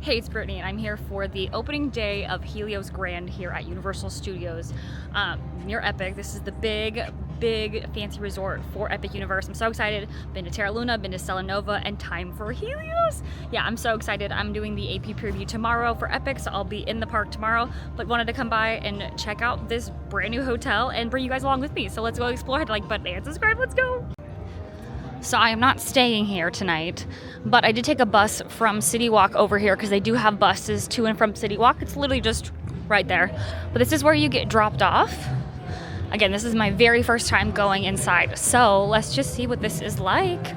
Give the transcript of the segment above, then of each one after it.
Hey, it's Brittany, and I'm here for the opening day of Helios Grand here at Universal Studios near Epic. This is the big fancy resort for Epic Universe. I'm so excited. Been to Terra Luna, been to Stella Nova, and time for Helios. Yeah, I'm so excited. I'm doing the AP preview tomorrow for Epic, so I'll be in the park tomorrow, but wanted to come by and check out this brand new hotel and bring you guys along with me. So let's go explore. Hit like button and subscribe. Let's go. So I am not staying here tonight, but I did take a bus from City Walk over here because they do have buses to and from City Walk. It's literally just right there. But this is where you get dropped off. Again, this is my very first time going inside. So let's just see what this is like.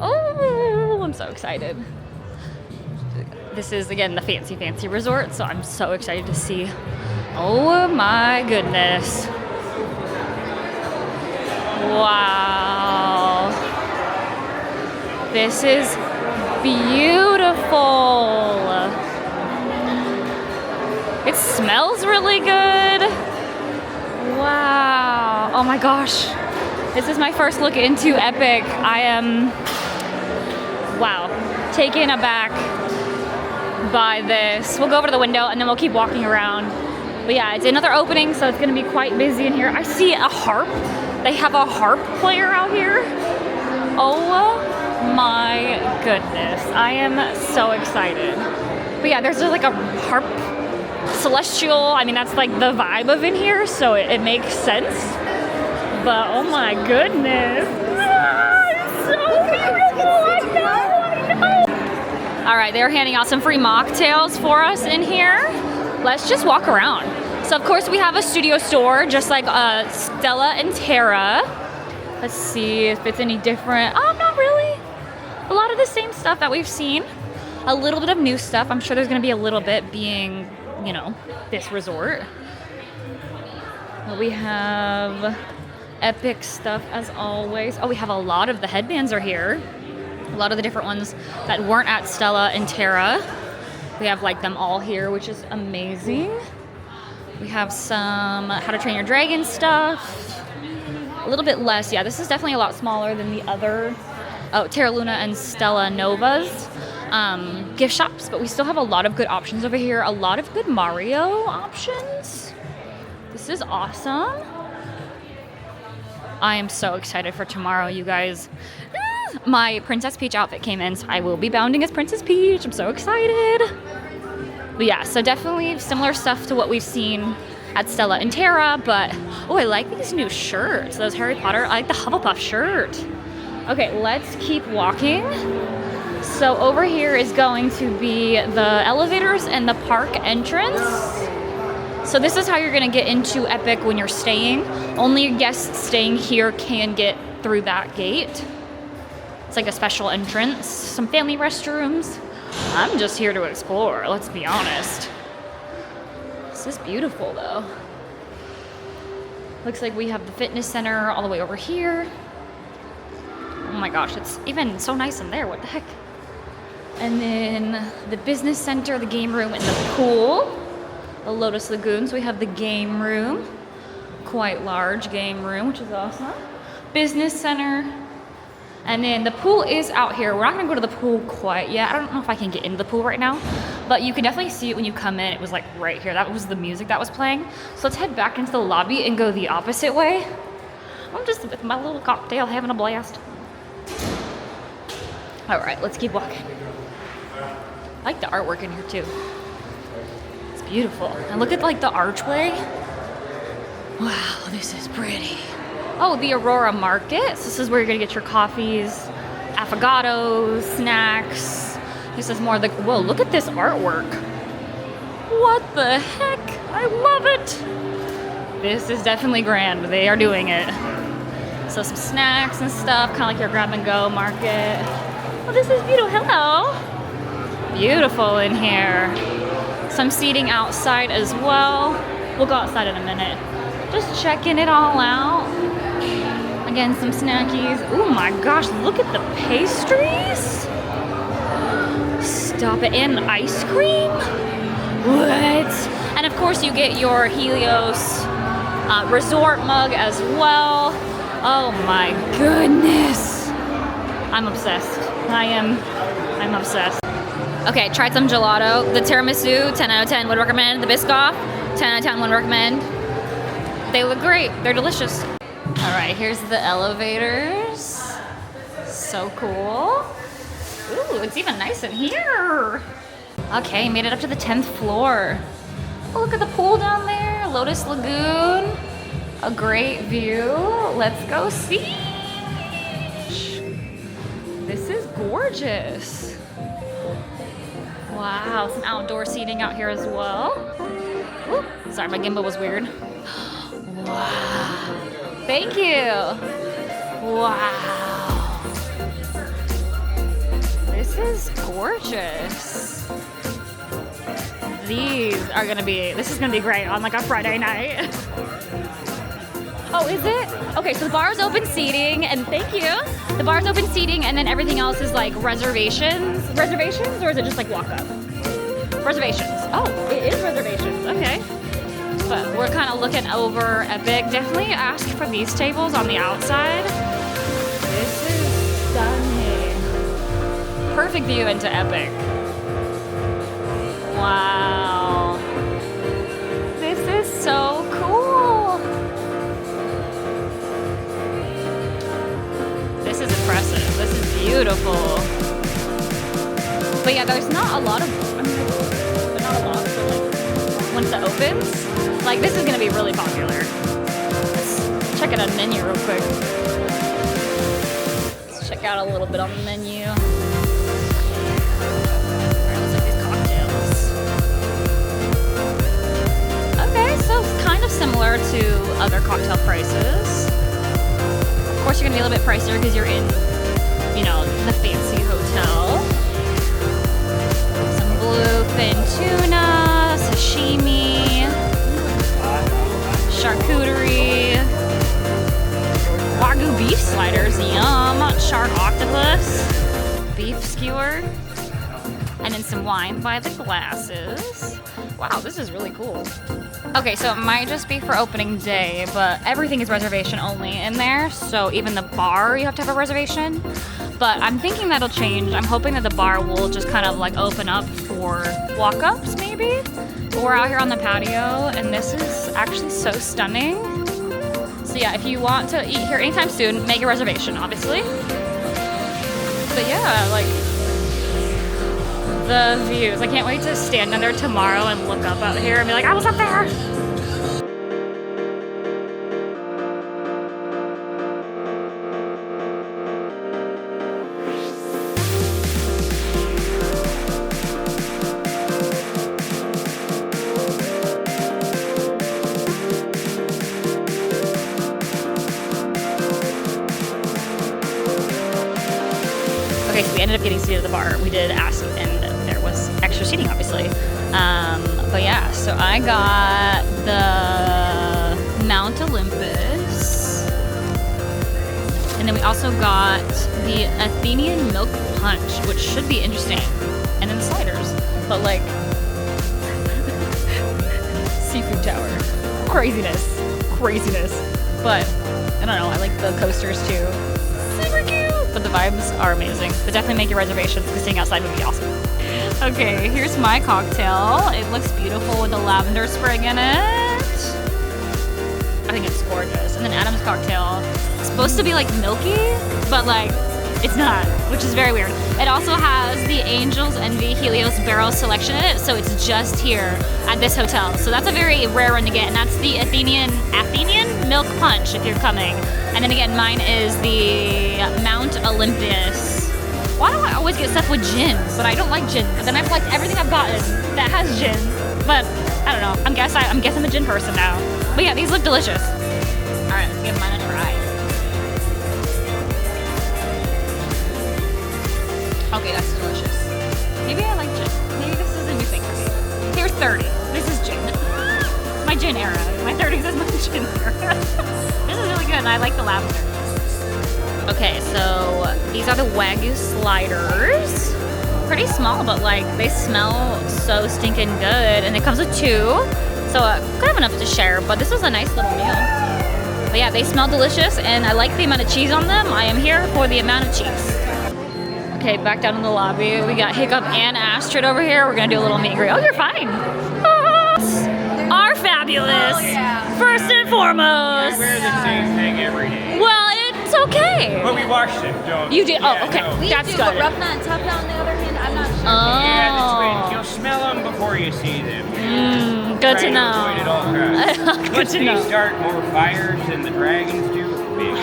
Oh, I'm so excited. This is, again, the fancy resort. So I'm so excited to see. Oh my goodness. Wow. This is beautiful. It smells really good. Wow. Oh my gosh. This is my first look into Epic. I am, wow, taken aback by this. We'll go over to the window and then we'll keep walking around. But yeah, it's another opening, so it's gonna be quite busy in here. I see a harp. They have a harp player out here. Oh my goodness. I am so excited. But yeah, there's just like a harp celestial. I mean, that's like the vibe of in here, so it makes sense. But oh my goodness. Ah, it's so beautiful. I know. All right, they're handing out some free mocktails for us in here. Let's just walk around. So of course we have a studio store, just like Stella and Terra. Let's see if it's any different. Not really. A lot of the same stuff that we've seen. A little bit of new stuff. I'm sure there's gonna be a little bit being, you know, this resort. But we have Epic stuff as always. Oh, we have a lot of the headbands are here. A lot of the different ones that weren't at Stella and Terra. We have like them all here, which is amazing. We have some How to Train Your Dragon stuff. A little bit less. Yeah, this is definitely a lot smaller than the other Terra Luna and Stella Nova's gift shops, but we still have a lot of good options over here. A lot of good Mario options. This is awesome. I am so excited for tomorrow, you guys. My Princess Peach outfit came in, so I will be bounding as Princess Peach. I'm so excited. But yeah, so definitely similar stuff to what we've seen at Stella and Terra, but oh, I like these new shirts. Those Harry Potter, I like the Hufflepuff shirt. Okay, let's keep walking. So over here is going to be the elevators and the park entrance. So this is how you're gonna get into Epic when you're staying. Only guests staying here can get through that gate. It's like a special entrance, some family restrooms. I'm just here to explore, let's be honest. This is beautiful though. Looks like we have the fitness center all the way over here. Oh my gosh, it's even so nice in there, what the heck? And then the business center, the game room, and the pool. The Lotus Lagoon, so we have the game room. Quite large game room, which is awesome. Business center. And then the pool is out here. We're not gonna go to the pool quite yet. I don't know if I can get into the pool right now, but you can definitely see it when you come in. It was like right here. That was the music that was playing. So let's head back into the lobby and go the opposite way. I'm just with my little cocktail having a blast. All right, let's keep walking. I like the artwork in here too. It's beautiful. And look at like the archway. Wow, this is pretty. Oh, the Aurora Market. So this is where you're gonna get your coffees, affogatos, snacks. This is more the, whoa, look at this artwork. What the heck? I love it. This is definitely grand. They are doing it. So some snacks and stuff, kind of like your grab and go market. Oh, this is beautiful. Hello. Beautiful in here. Some seating outside as well. We'll go outside in a minute. Just checking it all out. Again, some snackies. Oh my gosh, look at the pastries. Stop it, and ice cream. What? And of course you get your Helios resort mug as well. Oh my goodness. I'm obsessed. I'm obsessed. Okay, tried some gelato. The tiramisu, 10 out of 10 would recommend. The Biscoff, 10 out of 10 would recommend. They look great. They're delicious. All right, here's the elevators. So cool. Ooh, it's even nice in here. Okay, made it up to the 10th floor. Oh, look at the pool down there. Lotus Lagoon. A great view. Let's go see. This is gorgeous. Wow, some outdoor seating out here as well. Ooh, sorry, my gimbal was weird. Wow. Thank you. Wow. This is gorgeous. This is gonna be great on like a Friday night. Oh, is it? Okay, so the bar's open seating, and thank you. The bar's open seating, and then everything else is like reservations. Reservations, or is it just like walk up? Reservations. Oh, it is reservations. Okay. But we're kind of looking over Epic. Definitely ask for these tables on the outside. This is stunning. Perfect view into Epic. Wow. This is so cool. This is impressive. This is beautiful. But yeah, there's not a lot of, not a lot, but like once it opens, like this is gonna be really popular. Let's check out a menu real quick. Let's check out a little bit on the menu. Alright, let's look at these cocktails. Okay, so it's kind of similar to other cocktail prices. Of course, you're gonna be a little bit pricier because you're in, you know, the fancy hotel. Some bluefin tuna, sashimi, charcuterie, wagyu beef sliders, yum, shark octopus, beef skewer, and then some wine by the glasses. Wow, this is really cool. Okay, so it might just be for opening day, but everything is reservation only in there. So even the bar, you have to have a reservation. But I'm thinking that'll change. I'm hoping that the bar will just kind of like open up for walk-ups maybe. But we're out here on the patio, and this is actually so stunning. So yeah, if you want to eat here anytime soon, make a reservation, obviously. But yeah, like the views. I can't wait to stand under tomorrow and look up out here and be like, I was up there. Okay, so we ended up getting seated at the bar. We did ask, and there was extra seating, obviously. But yeah, so I got the Mount Olympus. And then we also got the Athenian Milk Punch, which should be interesting. And then sliders. But like, Seafood Tower. Craziness. But, I don't know, I like the coasters too. Super cute! But the vibes are amazing. But definitely make your reservations because staying outside would be awesome. Okay, here's my cocktail. It looks beautiful with the lavender sprig in it. I think it's gorgeous. And then Adam's cocktail. It's supposed to be like milky, but like it's not, which is very weird. It also has the Angel's Envy Helios Barrel selection in it, so it's just here at this hotel. So that's a very rare one to get, and that's the Athenian Milk Punch if you're coming. And then again, mine is the Mount Olympus. Why do I always get stuff with gin? But I don't like gin. But then I've liked everything I've gotten that has gin. But I don't know. I'm guessing I'm a gin person now. But yeah, these look delicious. All right, let's give mine a try. Okay, that's delicious. Maybe I like gin. Maybe this is a new thing for me. Here's 30. This is gin. My gin era. My 30s is my gin era. This is really good, and I like the lavender. Okay, so these are the Wagyu sliders. Pretty small, but like they smell so stinking good, and it comes with 2, so could have enough to share. But this was a nice little meal. But yeah, they smell delicious, and I like the amount of cheese on them. I am here for the amount of cheese. Okay, back down in the lobby. We got Hiccup and Astrid over here. We're gonna do a little meet and greet. Oh, you're fine. Are fabulous. First and foremost. I wear the same thing every day. Well, it's okay. But we wash them, don't we? You did? Yeah, Oh, okay. no. We That's do, good. but rough nut and tough nut on the other hand, I'm not sure. Yeah, that's Oh. right. You'll smell them before you see them. Good to Try know. avoid it all costs. Good Once to they know. start more fires than the dragons do, big.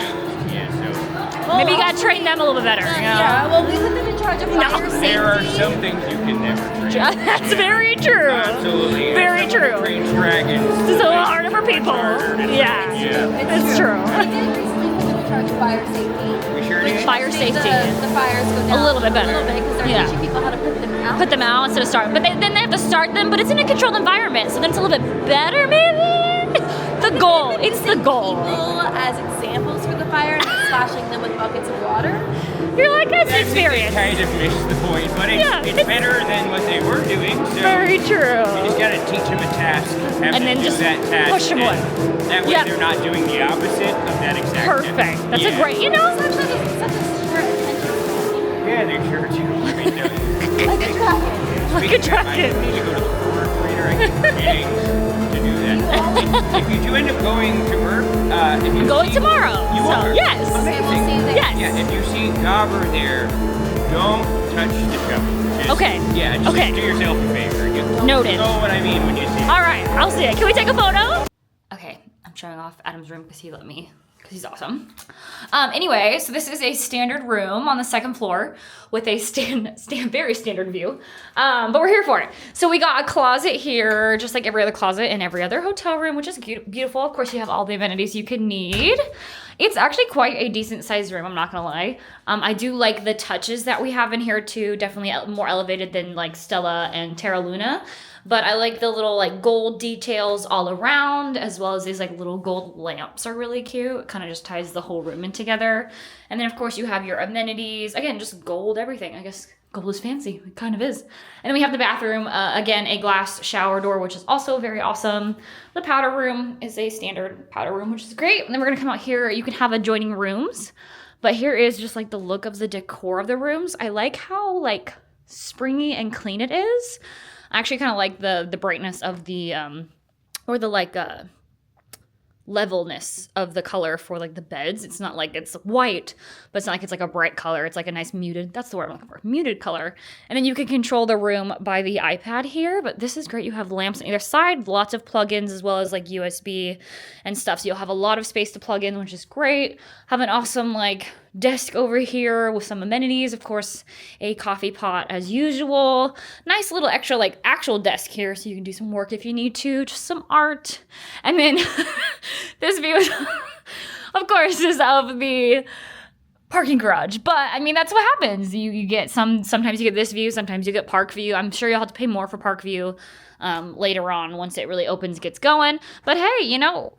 Yeah, so Maybe you gotta train them a little bit better. You know? Yeah, well, we put them in charge of fire safety. there are some things you can never train. That's very true. Absolutely. Very true. Trains dragons. This is a lot harder for people. harder to train. Yeah. Yeah. It's true. We did recently put them in charge of fire safety. We sure did. Fire Make safety. The fires go down A little bit better. A little bit, because they're Yeah. teaching people how to put them out. Put them out instead of start. But then they have to start them, but it's in a controlled environment, so then it's a little bit better, maybe? The goal. It's the goal. People as examples for the fire and splashing them with buckets of water. You're like, that's I think they experience. kind of missed the point, but it's better than what they were doing. So Very you true. just gotta teach them a task, have And them then do just that task, push them and away. that way Yep. they're not doing the opposite of that exact Perfect. task. That's Yeah. a great, you know? Such a short attention. Yeah, they sure do. I mean, Like a dragon. Like a speaking of, I dragon. need to go to the forward reader. I keep forgetting to do that. If you do end up going to work, if you I'm going see, tomorrow. You so, are. yes. Okay, we'll see you there. Yes. Yeah, if you see Gobber there, don't touch the shovel. Just, Okay. Yeah, just Okay. do yourself a favor. You Noted. know what I mean when you see it. All right, I'll see it. Can we take a photo? Okay, I'm showing off Adam's room because he let me, because he's awesome. Anyway, so this is a standard room on the second floor with a very standard view, but we're here for it. So we got a closet here, just like every other closet in every other hotel room, which is beautiful. Of course, you have all the amenities you could need. It's actually quite a decent sized room, I'm not gonna lie. I do like the touches that we have in here too, definitely more elevated than like Stella and Terra Luna. But I like the little like gold details all around, as well as these like little gold lamps are really cute. It kind of just ties the whole room in together. And then of course you have your amenities. Again, just gold everything. I guess gold is fancy. It kind of is. And then we have the bathroom. Again, a glass shower door, which is also very awesome. The powder room is a standard powder room, which is great. And then we're gonna come out here. You can have adjoining rooms. But here is just like the look of the decor of the rooms. I like how like springy and clean it is. I actually kind of like the brightness of the, or the like levelness of the color for like the beds. It's not like it's white, but it's not like it's like a bright color. It's like a nice muted, that's the word I'm looking for, muted color. And then you can control the room by the iPad here, but this is great. You have lamps on either side, lots of plugins as well as like USB and stuff. So you'll have a lot of space to plug in, which is great. Have an awesome like desk over here with some amenities, of course, a coffee pot as usual. Nice little extra like actual desk here so you can do some work if you need to, just some art. And then this view is, of course, is of the parking garage. But I mean, that's what happens. You get sometimes you get this view, sometimes you get park view. I'm sure you'll have to pay more for park view later on once it really opens, gets going. But hey, you know,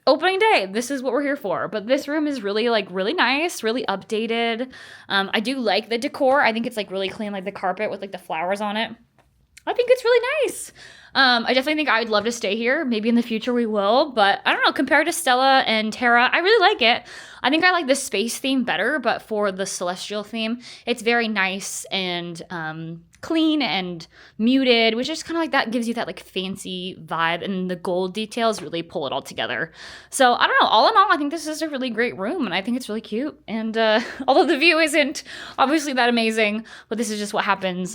opening day, this is what we're here for. But this room is really nice, really updated. I do like the decor. I think it's like really clean, like the carpet with like the flowers on it. I think it's really nice. I definitely think I would love to stay here. Maybe in the future we will, but I don't know, compared to Stella and Terra, I really like it. I think I like the space theme better, but for the celestial theme, it's very nice and clean and muted, which is kind of like that gives you that like fancy vibe, and the gold details really pull it all together. So I don't know, all in all, I think this is a really great room and I think it's really cute. And although the view isn't obviously that amazing, but this is just what happens.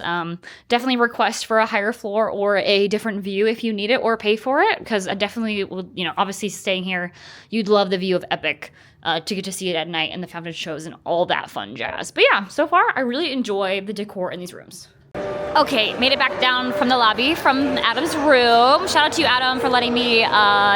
Definitely request for a higher floor or a different view if you need it or pay for it, because I definitely will, you know, obviously staying here, you'd love the view of Epic. To get to see it at night and the fountain shows and all that fun jazz. But yeah, so far I really enjoy the decor in these rooms. Okay, made it back down from the lobby from Adam's room. Shout out to you, Adam, for letting me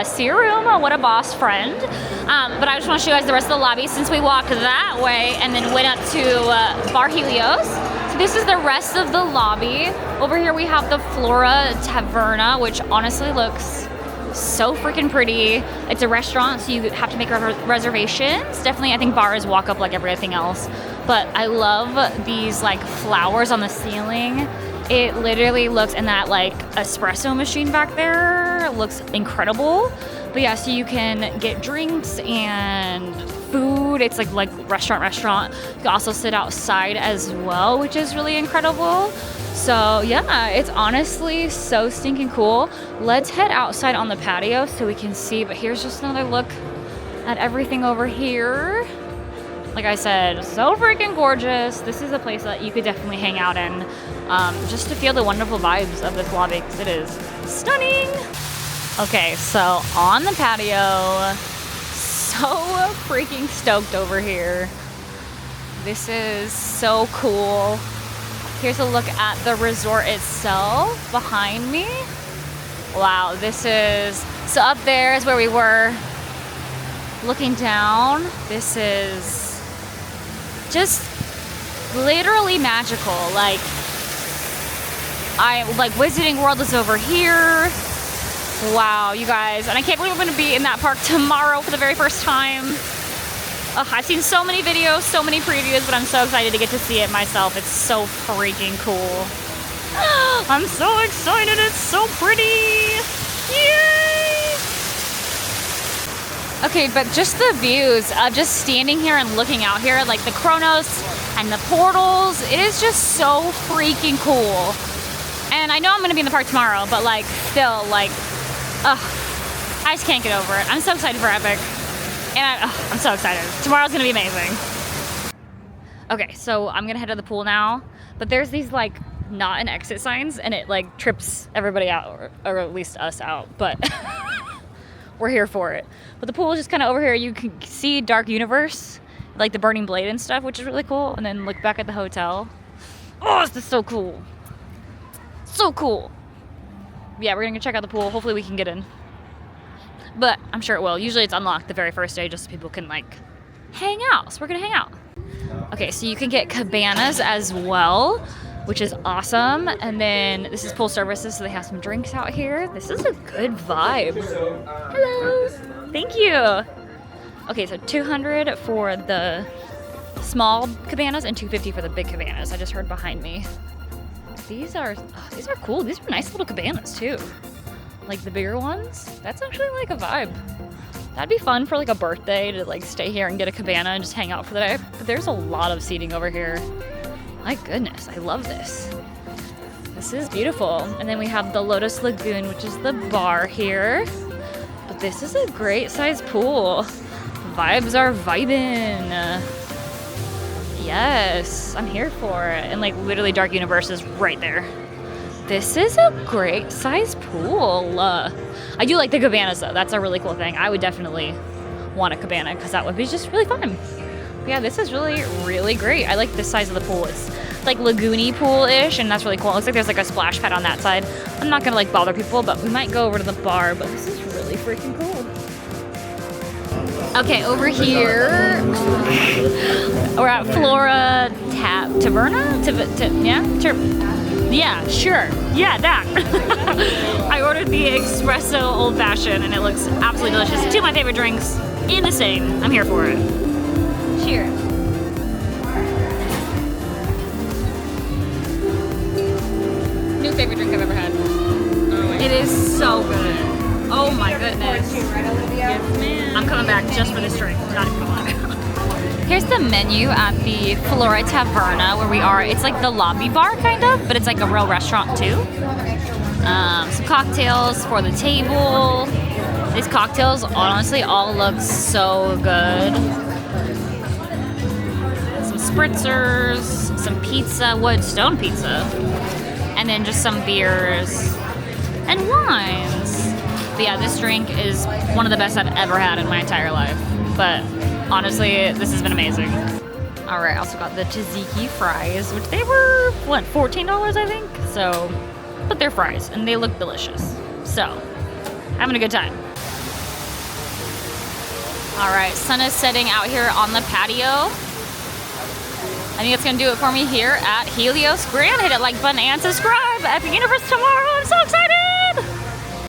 see your room. What a boss friend. But I just want to show you guys the rest of the lobby since we walked that way and then went up to Bar Helios. So this is the rest of the lobby. Over here we have the Flora Taverna, which honestly looks so freaking pretty. It's a restaurant, so you have to make reservations. Definitely, I think bars walk up like everything else. But I love these like flowers on the ceiling. It literally looks, and that like espresso machine back there looks incredible. But yeah, so you can get drinks and food food. It's like restaurant. You can also sit outside as well, which is really incredible. So yeah, it's honestly so stinking cool. Let's head outside on the patio so we can see, but here's just another look at everything over here. Like I said, so freaking gorgeous. This is a place that you could definitely hang out in, just to feel the wonderful vibes of this lobby, because it is stunning. Okay, so on the patio, so freaking stoked over here. This is so cool. Here's a look at the resort itself behind me. Wow, this is, so up there is where we were looking down. This is just literally magical. Like Wizarding World is over here. Wow, you guys, and I can't believe I'm gonna be in that park tomorrow for the very first time. I've seen so many videos, so many previews, but I'm so excited to get to see it myself. It's so freaking cool. I'm so excited, it's so pretty. Yay! Okay, but just the views of just standing here and looking out here, like the Kronos and the portals, it is just so freaking cool. And I know I'm gonna be in the park tomorrow, but like still, like, I just can't get over it. I'm so excited for Epic. And I'm so excited. Tomorrow's gonna be amazing. Okay, so I'm gonna head to the pool now, but there's these like not an exit signs, and it like trips everybody out, or at least us out, but we're here for it. But the pool is just kind of over here. You can see Dark Universe, like the Burning Blade and stuff, which is really cool, and then look back at the hotel. Oh, this is so cool. So cool. Yeah, we're gonna go check out the pool. Hopefully we can get in. But I'm sure it will. Usually it's unlocked the very first day just so people can like hang out. So we're gonna hang out. Okay, so you can get cabanas as well, which is awesome. And then this is pool services, so they have some drinks out here. This is a good vibe. Hello. Thank you. Okay, so $200 for the small cabanas and $250 for the big cabanas. I just heard behind me. These are cool. These are nice little cabanas too. Like the bigger ones. That's actually like a vibe. That'd be fun for like a birthday to like stay here and get a cabana and just hang out for the day. But there's a lot of seating over here. My goodness, I love this. This is beautiful. And then we have the Lotus Lagoon, which is the bar here. But this is a great size pool. Vibes are vibing. Yes, I'm here for it. And like literally Dark Universe is right there. This is a great size pool. I do like the cabanas though. That's a really cool thing. I would definitely want a cabana because that would be just really fun. But yeah, this is really, really great. I like this size of the pool. It's like lagoony pool-ish, and that's really cool. It looks like there's like a splash pad on that side. I'm not gonna like bother people, but we might go over to the bar, but this is really freaking cool. Okay, over here, we're at Flora Taverna? Yeah, sure. Yeah, that. I ordered the espresso old fashioned and it looks absolutely delicious. Two of my favorite drinks in the same. I'm here for it. Cheers. New favorite drink I've ever had. It is so good. Oh my goodness. Yes, ma'am. I'm coming back just for this drink. Not even gonna lie. Here's the menu at the Flora Taverna where we are. It's like the lobby bar kind of, but it's like a real restaurant too. Some cocktails for the table. These cocktails honestly all look so good. Some spritzers, some pizza, wood stone pizza, and then just some beers and wines. But yeah, this drink is one of the best I've ever had in my entire life. But honestly, this has been amazing. All right, I also got the tzatziki fries, which they were, what, $14, I think? So, but they're fries, and they look delicious. So, having a good time. All right, sun is setting out here on the patio. I think it's gonna do it for me here at Helios Grand. Hit that like button and subscribe. Epic Universe tomorrow. I'm so excited!